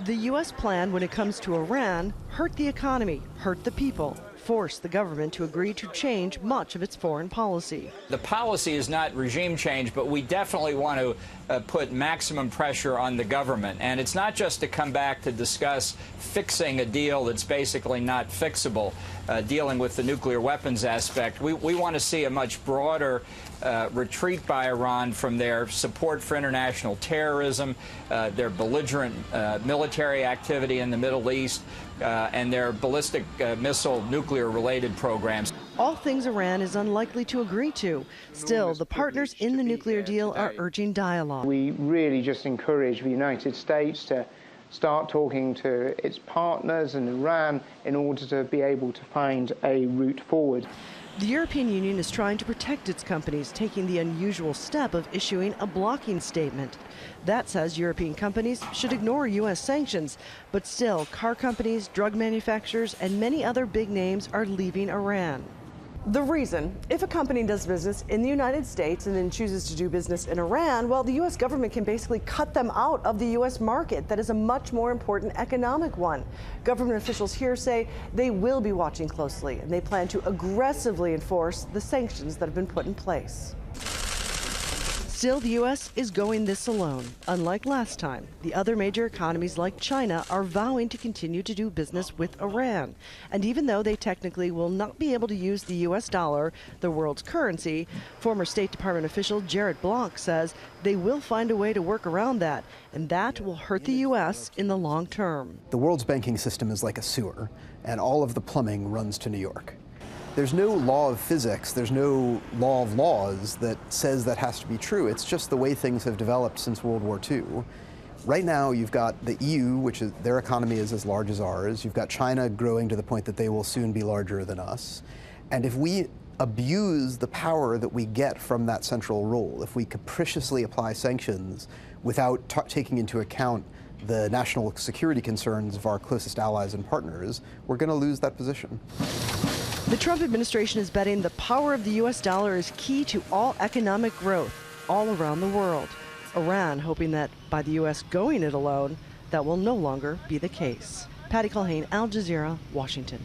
The U.S. plan when it comes to Iran hurt the economy, hurt the people, forced the government to agree to change much of its foreign policy. The policy is not regime change, but we definitely want to put maximum pressure on the government. And it's not just to come back to discuss fixing a deal that's basically not fixable, dealing with the nuclear weapons aspect. We want to see a much broader retreat by Iran from their support for international terrorism, their belligerent military activity in the Middle East, and their ballistic missile nuclear-related programs. All things Iran is unlikely to agree to. Still, the partners in the nuclear deal are urging dialogue. We really just encourage the United States to start talking to its partners in Iran in order to be able to find a route forward. The European Union is trying to protect its companies, taking the unusual step of issuing a blocking statement. That says European companies should ignore U.S. sanctions, but still, car companies, drug manufacturers, and many other big names are leaving Iran. The reason, if a company does business in the United States and then chooses to do business in Iran, well, the U.S. government can basically cut them out of the U.S. market. That is a much more important economic one. Government officials here say they will be watching closely, and they plan to aggressively enforce the sanctions that have been put in place. Still, the U.S. is going this alone. Unlike last time, the other major economies like China are vowing to continue to do business with Iran. And even though they technically will not be able to use the U.S. dollar, the world's currency, former State Department official Jared Blanc says they will find a way to work around that, and that will hurt the U.S. in the long term. The world's banking system is like a sewer, and all of the plumbing runs to New York. There's no law of physics, there's no law of laws that says that has to be true. It's just the way things have developed since World War II. Right now, you've got the EU, which is, their economy is as large as ours. You've got China growing to the point that they will soon be larger than us. And if we abuse the power that we get from that central role, if we capriciously apply sanctions without taking into account the national security concerns of our closest allies and partners, we're going to lose that position. The Trump administration is betting the power of the U.S. dollar is key to all economic growth all around the world. Iran hoping that by the U.S. going it alone, that will no longer be the case. Patty Culhane, Al Jazeera, Washington.